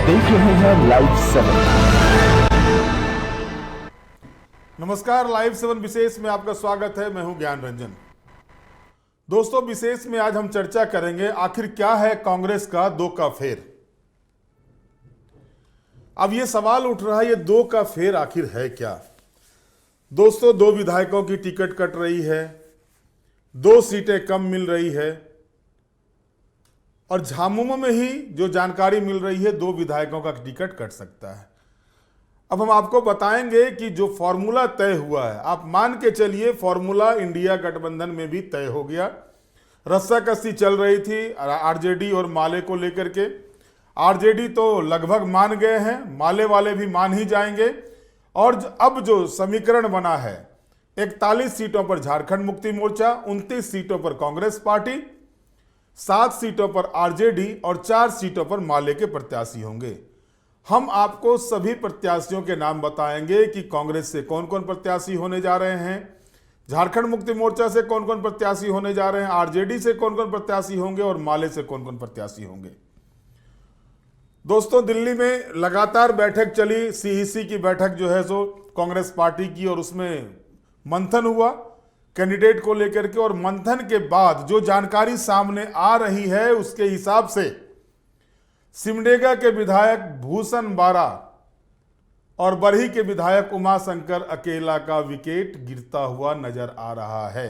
देख रहे हैं लाइव 7। नमस्कार, लाइव 7 विशेष में आपका स्वागत है। मैं हूं ज्ञान रंजन। दोस्तों, विशेष में आज हम चर्चा करेंगे आखिर क्या है कांग्रेस का दो का फेर। अब ये सवाल उठ रहा है, ये दो का फेर आखिर है क्या। दोस्तों, दो विधायकों की टिकट कट रही है, दो सीटें कम मिल रही है और झामुमो में ही जो जानकारी मिल रही है, दो विधायकों का टिकट कट सकता है। अब हम आपको बताएंगे कि जो फॉर्मूला तय हुआ है, आप मान के चलिए फॉर्मूला इंडिया गठबंधन में भी तय हो गया। रस्साकसी चल रही थी आरजेडी और माले को लेकर के। आरजेडी तो लगभग मान गए हैं, माले वाले भी मान ही जाएंगे। और अब जो समीकरण बना है, 41 सीटों पर झारखंड मुक्ति मोर्चा, 29 सीटों पर कांग्रेस पार्टी, 7 सीटों पर आरजेडी और 4 सीटों पर माले के प्रत्याशी होंगे। हम आपको सभी प्रत्याशियों के नाम बताएंगे कि कांग्रेस से कौन कौन प्रत्याशी होने जा रहे हैं, झारखंड मुक्ति मोर्चा से कौन कौन प्रत्याशी होने जा रहे हैं, आरजेडी से कौन कौन प्रत्याशी होंगे और माले से कौन कौन प्रत्याशी होंगे। दोस्तों, दिल्ली में लगातार बैठक चली, सीईसी की बैठक जो है सो कांग्रेस पार्टी की, और उसमें मंथन हुआ कैंडिडेट को लेकर के। और मंथन के बाद जो जानकारी सामने आ रही है, उसके हिसाब से सिमडेगा के विधायक भूषण बारा और बरही के विधायक उमाशंकर अकेला का विकेट गिरता हुआ नजर आ रहा है।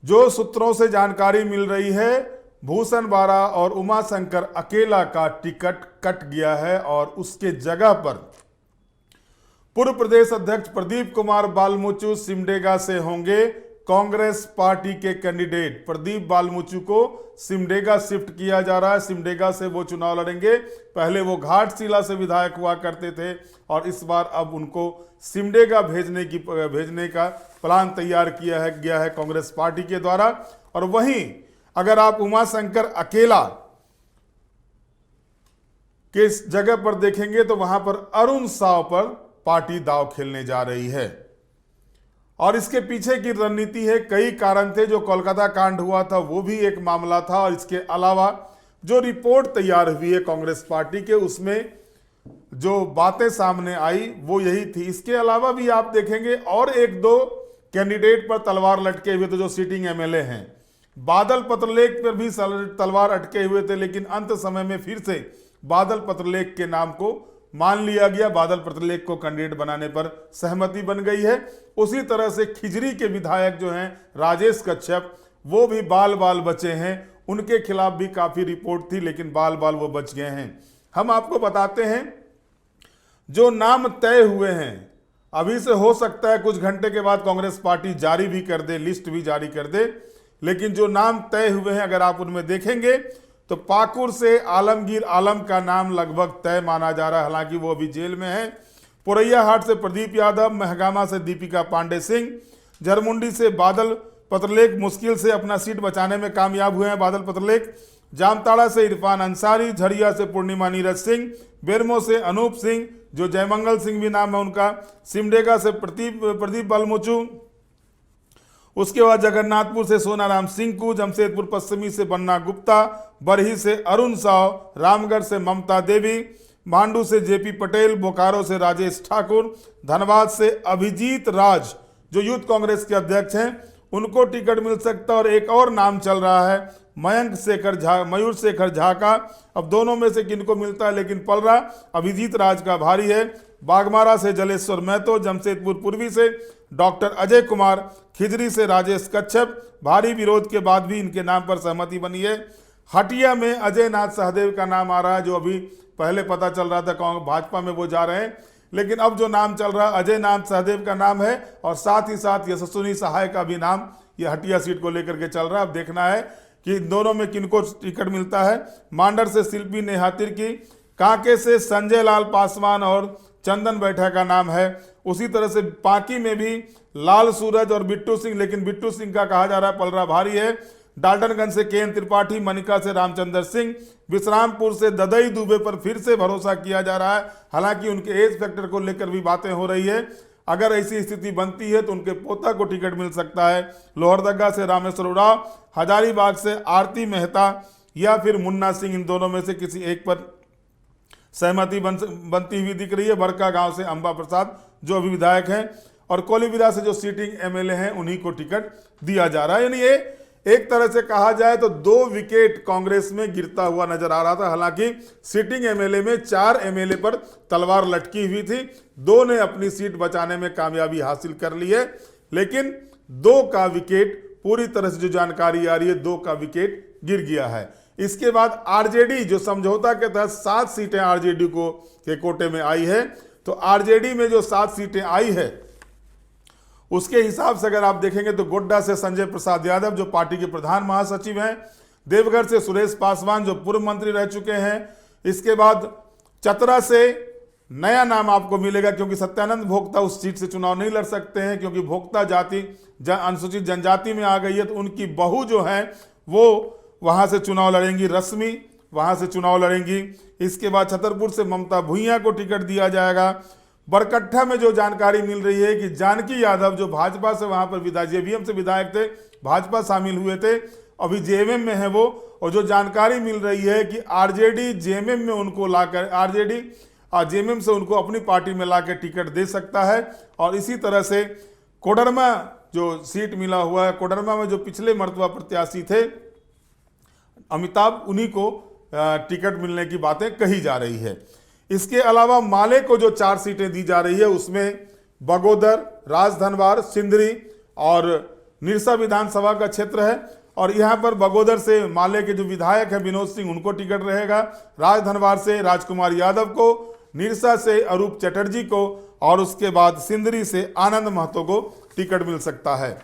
जो सूत्रों से जानकारी मिल रही है, भूषण बारा और उमाशंकर अकेला का टिकट कट गया है और उसके जगह पर पूर्व प्रदेश अध्यक्ष प्रदीप कुमार बालमुचु सिमडेगा से होंगे। कांग्रेस पार्टी के कैंडिडेट प्रदीप बालमुचु को सिमडेगा शिफ्ट किया जा रहा है। सिमडेगा से वो चुनाव लड़ेंगे। पहले वो घाटशिला से विधायक हुआ करते थे और इस बार अब उनको सिमडेगा भेजने का प्लान तैयार किया गया है कांग्रेस पार्टी के द्वारा। और वहीं अगर आप उमाशंकर अकेला के जगह पर देखेंगे तो वहां पर अरुण साव पर पार्टी दाव खेलने जा रही है। और इसके पीछे की रणनीति है, कई कारण थे। जो कोलकाता कांड हुआ था वो भी एक मामला था, और इसके अलावा जो रिपोर्ट तैयार हुई है कांग्रेस पार्टी के, उसमें जो बातें सामने आई वो यही थी। इसके अलावा भी आप देखेंगे और एक दो कैंडिडेट पर तलवार लटके हुए थे जो सिटिंग एमएलए हैं। बादल पत्रलेख पर भी तलवार अटके हुए थे, लेकिन अंत समय में फिर से बादल पत्रलेख के नाम को मान लिया गया। बादल पत्रलेख को कैंडिडेट बनाने पर सहमति बन गई है। उसी तरह से खिजरी के विधायक जो हैं राजेश कच्छप, वो भी बाल बचे हैं। उनके खिलाफ भी काफी रिपोर्ट थी, लेकिन बाल वो बच गए हैं। हम आपको बताते हैं जो नाम तय हुए हैं। अभी से हो सकता है कुछ घंटे के बाद कांग्रेस पार्टी जारी भी कर दे, लिस्ट भी जारी कर दे, लेकिन जो नाम तय हुए हैं अगर आप उनमें देखेंगे तो पाकुड़ से आलमगीर आलम का नाम लगभग तय माना जा रहा है, हालांकि वो अभी जेल में है। पुरैयाहाट से प्रदीप यादव, महगामा से दीपिका पांडे सिंह, झरमुंडी से बादल पत्रलेख मुश्किल से अपना सीट बचाने में कामयाब हुए हैं बादल पत्रलेख। जामताड़ा से इरफान अंसारी, झरिया से पूर्णिमा नीरज सिंह, बेरमो से अनूप सिंह, जो जयमंगल सिंह भी नाम है उनका, सिमडेगा से प्रदीप बालमुचु, उसके बाद जगन्नाथपुर से सोनाराम सिंह, जमशेदपुर पश्चिमी से बन्ना गुप्ता, बरही से अरुण साव, रामगढ़ से ममता देवी, मांडू से जेपी पटेल, बोकारो से राजेश ठाकुर, धनबाद से अभिजीत राज जो यूथ कांग्रेस के अध्यक्ष हैं, उनको टिकट मिल सकता है। और एक और नाम चल रहा है मयूर शेखर झा का। अब दोनों में से किनको मिलता है, लेकिन पलरा अभिजीत राज का भारी है। बागमारा से जलेश्वर महतो, जमशेदपुर पूर्वी से डॉक्टर अजय कुमार, खिजरी से राजेश कच्छप। भारी विरोध के बाद भी इनके नाम पर सहमति बनी है। हटिया में अजय नाथ सहदेव का नाम आ रहा है, जो अभी पहले पता चल रहा था भाजपा में वो जा रहे हैं, लेकिन अब जो नाम चल रहा है अजय नाथ सहदेव का नाम है। और साथ ही साथ यशस्विनी सहाय का भी नाम ये हटिया सीट को लेकर के चल रहा है। अब देखना है कि इन दोनों में किनको टिकट मिलता है। मांडर से शिल्पी नेहातिर की, कांके से संजय लाल पासवान और चंदन बैठा का नाम है। उसी तरह से पाकी में भी लाल सूरज और बिट्टू सिंह, लेकिन बिट्टू सिंह का कहा जा रहा है पलरा भारी है। डाल्टनगंज से केएन त्रिपाठी, मनिका से रामचंद्र सिंह, विश्रामपुर से ददई दुबे पर फिर से भरोसा किया जा रहा है। हालांकि उनके एज फैक्टर को लेकर भी बातें हो रही है। अगर ऐसी स्थिति बनती है तो उनके पोता को टिकट मिल सकता है। लोहरदगा से रामेश्वर उरांव, हजारीबाग से आरती मेहता या फिर मुन्ना सिंह, इन दोनों में से किसी एक पर सहमति बनती हुई दिख रही है। बरका गांव से अंबा प्रसाद जो अभी विधायक हैं और कोलीविरा से जो सीटिंग एमएलए हैं उन्हीं को टिकट दिया जा रहा है। यानी ये एक तरह से कहा जाए तो 2 विकेट कांग्रेस में गिरता हुआ नजर आ रहा था। हालांकि सीटिंग एमएलए में 4 एमएलए पर तलवार लटकी हुई थी, 2 ने अपनी सीट बचाने में कामयाबी हासिल कर ली है, लेकिन 2 का विकेट पूरी तरह से जो जानकारी आ रही है 2 का विकेट गिर गया है। इसके बाद आरजेडी जो समझौता के तहत 7 सीटें आरजेडी को के कोटे में आई है, तो आरजेडी में जो 7 सीटें आई है उसके हिसाब से अगर आप देखेंगे तो गोड्डा से संजय प्रसाद यादव जो पार्टी के प्रधान महासचिव हैं, देवघर से सुरेश पासवान जो पूर्व मंत्री रह चुके हैं, इसके बाद चतरा से नया नाम आपको मिलेगा क्योंकि सत्यानंद भोक्ता उस सीट से चुनाव नहीं लड़ सकते हैं क्योंकि भोक्ता जाति अनुसूचित जनजाति में आ गई है, तो उनकी बहू जो है वो वहां से चुनाव लड़ेंगी, रश्मि वहां से चुनाव लड़ेंगी। इसके बाद छतरपुर से ममता भुइयां को टिकट दिया जाएगा। बरकट्ठा में जो जानकारी मिल रही है कि जानकी यादव जो भाजपा से वहां पर जेवीएम से विधायक थे, भाजपा शामिल हुए थे, अभी जेएमएम में है वो, और जो जानकारी मिल रही है कि आरजेडी जेएमएम में उनको लाकर आरजेडी जेएमएम से उनको अपनी पार्टी में लाकर टिकट दे सकता है। और इसी तरह से कोडरमा जो सीट मिला हुआ है, कोडरमा में जो पिछले मर्तबा प्रत्याशी थे अमिताभ, उन्हीं को टिकट मिलने की बातें कही जा रही है। इसके अलावा माले को जो 4 सीटें दी जा रही है उसमें बगोदर, राजधनवार, सिंदरी और निरसा विधानसभा का क्षेत्र है, और यहां पर बगोदर से माले के जो विधायक हैं विनोद सिंह उनको टिकट रहेगा, राजधनवार से राजकुमार यादव को, निरसा से अरूप चटर्जी को और उसके बाद सिंदरी से आनंद महतो को टिकट मिल सकता है।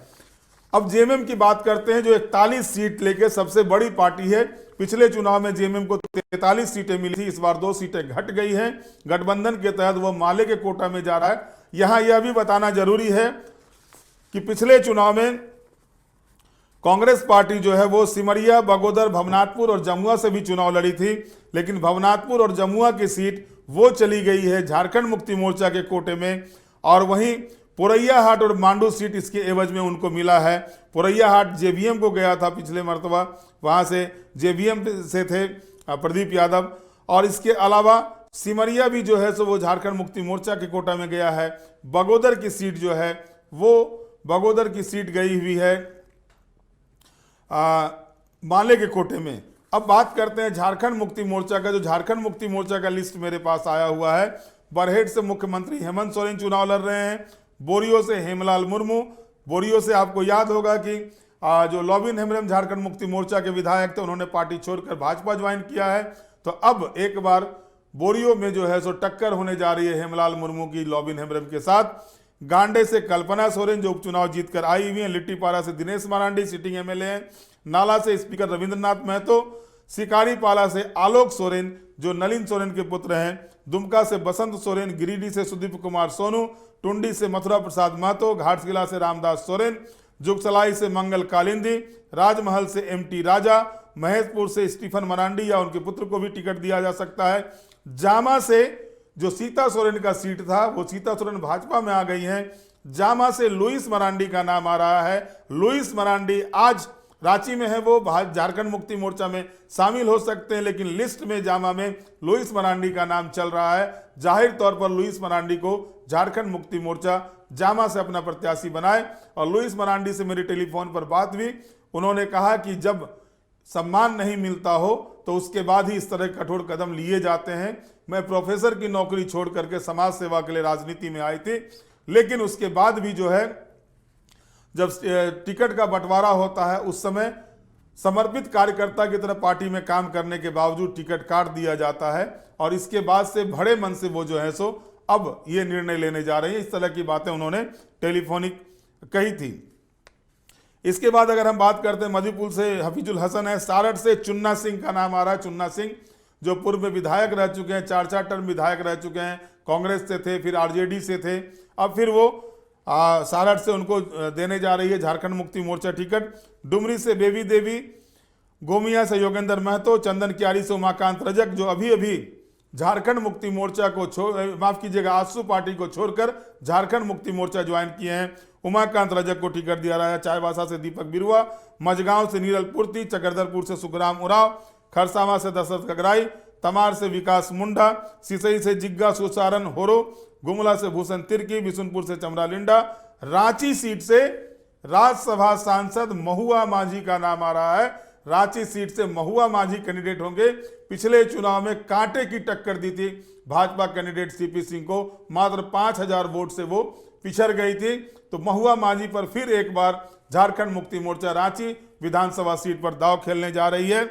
अब जेएमएम की बात करते हैं जो 41 सीट लेके सबसे बड़ी पार्टी है। पिछले चुनाव में जेएमएम को 43 सीटें मिली थी, इस बार 2 सीटें घट गई हैं। गठबंधन के तहत वो माले के कोटा में जा रहा है। यहां यह भी बताना जरूरी है कि पिछले चुनाव में कांग्रेस पार्टी जो है वो सिमरिया, बगोदर, भवनाथपुर और जमुआ से भी चुनाव लड़ी थी, लेकिन भवनाथपुर और जमुआ की सीट वो चली गई है झारखंड मुक्ति मोर्चा के कोटे में, और वहीं पुरैयाहाट और मांडू सीट इसके एवज में उनको मिला है। पुरैयाहाट जेवीएम को गया था पिछले मर्तबा, वहां से जेवीएम से थे प्रदीप यादव, और इसके अलावा सिमरिया भी जो है सो वो झारखंड मुक्ति मोर्चा के कोटा में गया है। बगोदर की सीट जो है वो बगोदर की सीट गई हुई है माले के कोटे में। अब बात करते हैं झारखंड मुक्ति मोर्चा का। जो झारखंड मुक्ति मोर्चा का लिस्ट मेरे पास आया हुआ है, बरहेट से मुख्यमंत्री हेमंत सोरेन चुनाव लड़ रहे हैं, बोरियो से हेमलाल मुर्मू, बोरियो से आपको याद होगा कि जो लॉबिन हेम्ब्रम झारखंड मुक्ति मोर्चा के विधायक थे उन्होंने पार्टी छोड़कर भाजपा ज्वाइन किया है, तो अब एक बार बोरियो में जो है सो टक्कर होने जा रही है हेमलाल मुर्मू की लॉबिन हेम्ब्रम के साथ। गांडे से कल्पना सोरेन जो उपचुनाव जीतकर आई हुई हैं, लिट्टीपारा से दिनेश मरांडी सिटिंग एमएलए हैं, नाला से स्पीकर रविंद्रनाथ महतो, सिकारीपाला से आलोक सोरेन जो नलिन सोरेन के पुत्र हैं, दुमका से बसंत सोरेन, गिरिडीह से सुदीप कुमार सोनू, टुंडी से मथुरा प्रसाद महतो, घाटशिला से रामदास सोरेन, जुगसलाई से मंगल कालिंदी, राजमहल से एमटी राजा, महेशपुर से स्टीफन मरांडी या उनके पुत्र को भी टिकट दिया जा सकता है। जामा से जो सीता सोरेन का सीट था वो सीता सोरेन भाजपा में आ गई हैं। जामा से लुइस मरांडी का नाम आ रहा है। लुइस मरांडी आज रांची में है, वो झारखंड मुक्ति मोर्चा में शामिल हो सकते हैं, लेकिन लिस्ट में जामा में लुइस मरांडी का नाम चल रहा है। जाहिर तौर पर लुइस मरांडी को झारखंड मुक्ति मोर्चा जामा से अपना प्रत्याशी बनाए। और लुइस मरांडी से मेरी टेलीफोन पर बात हुई, उन्होंने कहा कि जब सम्मान नहीं मिलता हो तो उसके बाद ही इस तरह कठोर कदम लिए जाते हैं। मैं प्रोफेसर की नौकरी छोड़ करके समाज सेवा के लिए राजनीति में आई थी, लेकिन उसके बाद भी जो है जब टिकट का बंटवारा होता है उस समय समर्पित कार्यकर्ता की तरह पार्टी में काम करने के बावजूद टिकट काट दिया जाता है, और इसके बाद से बड़े मन से वो जो है सो अब ये निर्णय लेने जा रही है। इस तरह की बातें उन्होंने टेलीफोनिक कही थी। इसके बाद अगर हम बात करते हैं मधुपुर से हफीजुल हसन है, सारठ से चुन्ना सिंह का नाम आ रहा है। चुन्ना सिंह जो पूर्व में विधायक रह चुके हैं, 4 टर्म विधायक रह चुके हैं, कांग्रेस से थे, फिर आरजेडी से थे, अब फिर वो सारठ से उनको देने जा रही है झारखंड मुक्ति मोर्चा टिकट। डुमरी से बेबी देवी, गोमिया से योगेंद्र महतो, चंदन क्यारी से उमाकांत रजक जो अभी अभी झारखंड मुक्ति मोर्चा को माफ कीजिएगा आजसू पार्टी को छोड़कर झारखंड मुक्ति मोर्चा ज्वाइन किए हैं, उमाकांत रजक को टिकट दिया रहा है। चाईबासा से दीपक बिरुआ, मझगांव से नीरल पूर्ति, चकरदरपुर से सुखराम उराव, खरसावा से दशरथ गगराई, तमार से विकास मुंडा, सिसई से जिग्गा सुचारन होरो, गुमला से भूषण तिर्की, बिशुनपुर से चमरा लिंडा, रांची सीट से राज्यसभा सांसद महुआ माझी का नाम आ रहा है। रांची सीट से महुआ माझी कैंडिडेट होंगे। पिछले चुनाव में कांटे की टक्कर दी थी भाजपा कैंडिडेट सीपी सिंह को, मात्र 5000 वोट से वो पिछड़ गई थी। तो महुआ माझी पर फिर एक बार झारखंड मुक्ति मोर्चा रांची विधानसभा सीट पर दांव खेलने जा रही है।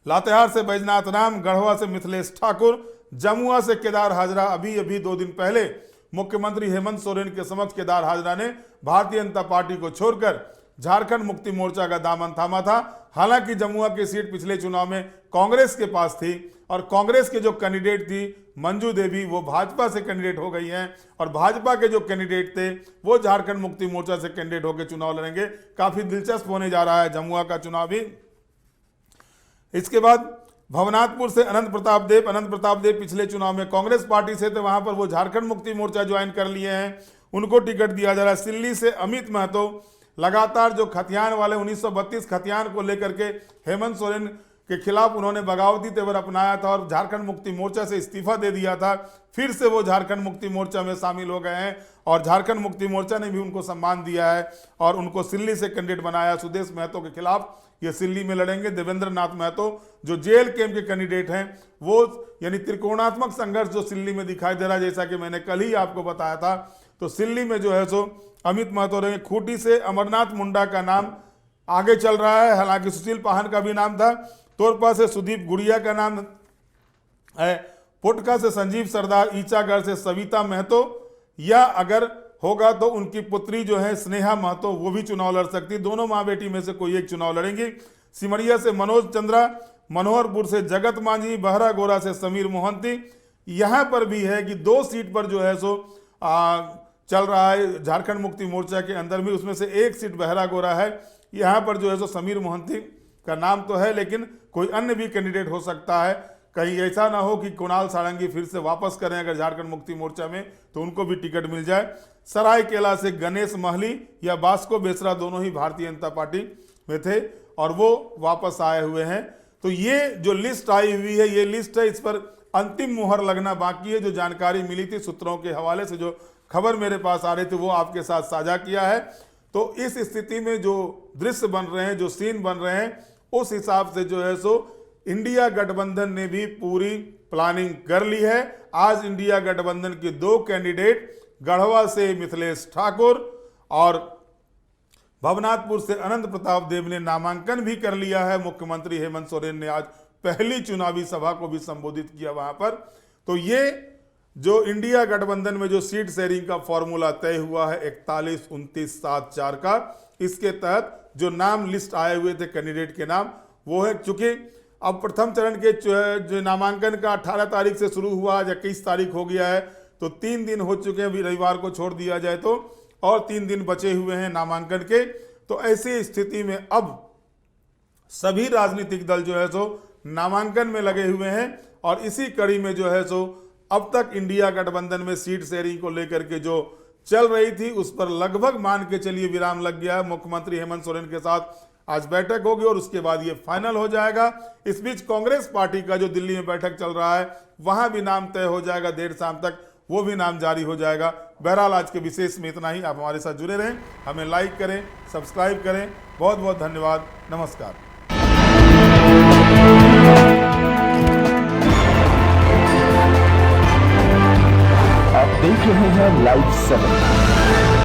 लातेहार से बैजनाथ राम, गढ़वा से मिथिलेश ठाकुर, जमुआ से केदार हाजरा। अभी 2 दिन पहले मुख्यमंत्री हेमंत सोरेन के समक्ष केदार हाजरा ने भारतीय जनता पार्टी को छोड़कर झारखंड मुक्ति मोर्चा का दामन थामा था। हालांकि जमुआ की सीट पिछले चुनाव में कांग्रेस के पास थी और कांग्रेस के जो कैंडिडेट थी मंजू देवी, वो भाजपा से कैंडिडेट हो गई हैं और भाजपा के जो कैंडिडेट थे वो झारखंड मुक्ति मोर्चा से कैंडिडेट होकर चुनाव लड़ेंगे। काफी दिलचस्प होने जा रहा है जमुआ का चुनाव भी। इसके बाद भवनाथपुर से अनंत प्रताप देव पिछले चुनाव में कांग्रेस पार्टी से थे, वहां पर वो झारखंड मुक्ति मोर्चा ज्वाइन कर लिए हैं, उनको टिकट दिया जा रहा है। सिल्ली से अमित महतो, लगातार जो खतियान वाले 1932 खतियान को लेकर के हेमंत सोरेन के खिलाफ उन्होंने बगावती तेवर अपनाया था और झारखंड मुक्ति मोर्चा से इस्तीफा दे दिया था, फिर से वो झारखंड मुक्ति मोर्चा में शामिल हो गए हैं और झारखंड मुक्ति मोर्चा ने भी उनको सम्मान दिया है और उनको सिल्ली से कैंडिडेट बनाया। सुदेश महतो के खिलाफ ये सिल्ली में लड़ेंगे। देवेंद्र नाथ महतो जो जेल कैंप के कैंडिडेट हैं, वो यानी त्रिकोणात्मक संघर्ष जो सिल्ली में दिखाई दे रहा है, जैसा कि मैंने कल ही आपको बताया था। तो सिल्ली में जो है सो अमित महतो रहेंगे। खूंटी से अमरनाथ मुंडा का नाम आगे चल रहा है, हालांकि सुशील पाहन का भी नाम था। तोरपा से सुदीप गुड़िया का नाम है। पुटका से संजीव सरदार, ईचागढ़ से सविता महतो, या अगर होगा तो उनकी पुत्री जो है स्नेहा महतो, वो भी चुनाव लड़ सकती। दोनों माँ बेटी में से कोई एक चुनाव लड़ेंगी। सिमरिया से मनोज चंद्रा, मनोहरपुर से जगत मांझी, बहरा गोरा से समीर मोहंती। यहाँ पर भी है कि 2 सीट पर जो है सो चल रहा है झारखंड मुक्ति मोर्चा के अंदर भी, उसमें से 1 सीट बहरा गोरा है। यहाँ पर जो है सो समीर मोहंती का नाम तो है, लेकिन कोई अन्य भी कैंडिडेट हो सकता है। कहीं ऐसा ना हो कि कुणाल सारंगी फिर से वापस करें अगर झारखंड मुक्ति मोर्चा में, तो उनको भी टिकट मिल जाए। सरायकेला से गणेश महली या बास्को बेसरा, दोनों ही भारतीय जनता पार्टी में थे और वो वापस आए हुए हैं। तो ये जो लिस्ट आई हुई है, ये लिस्ट है, इस पर अंतिम मुहर लगना बाकी है। जो जानकारी मिली थी सूत्रों के हवाले से, जो खबर मेरे पास आ रही थी, वो आपके साथ साझा किया है। तो इस स्थिति में जो दृश्य बन रहे हैं, जो सीन बन रहे हैं, उस हिसाब से जो है सो इंडिया गठबंधन ने भी पूरी प्लानिंग कर ली है। आज इंडिया गठबंधन के 2 कैंडिडेट, गढ़वा से मिथिलेश ठाकुर और भवनाथपुर से अनंत प्रताप देव ने नामांकन भी कर लिया है। मुख्यमंत्री हेमंत सोरेन ने आज पहली चुनावी सभा को भी संबोधित किया वहां पर। तो ये जो इंडिया गठबंधन में जो सीट शेयरिंग का फॉर्मूला तय हुआ है 41, 29, 7, 4 का, इसके तहत जो नाम लिस्ट आए हुए थे कैंडिडेट के नाम, वो है, चूंकि अब प्रथम चरण के जो नामांकन का 18 तारीख से शुरू हुआ, 21 तारीख हो गया है, तो 3 दिन हो चुके हैं। अभी रविवार को छोड़ दिया जाए तो और 3 दिन बचे हुए हैं नामांकन के। तो ऐसी स्थिति में अब सभी राजनीतिक दल जो है सो नामांकन में लगे हुए हैं और इसी कड़ी में जो है सो अब तक इंडिया गठबंधन में सीट शेयरिंग को लेकर के जो चल रही थी, उस पर लगभग मान के चलिए विराम लग गया है। मुख्यमंत्री हेमंत सोरेन के साथ आज बैठक होगी और उसके बाद ये फाइनल हो जाएगा। इस बीच कांग्रेस पार्टी का जो दिल्ली में बैठक चल रहा है, वहां भी नाम तय हो जाएगा, देर शाम तक वो भी नाम जारी हो जाएगा। बहरहाल आज के विशेष में इतना ही। आप हमारे साथ जुड़े रहें, हमें लाइक करें, सब्सक्राइब करें। बहुत बहुत धन्यवाद। नमस्कार। आप देख रहे हैं लाइव 7।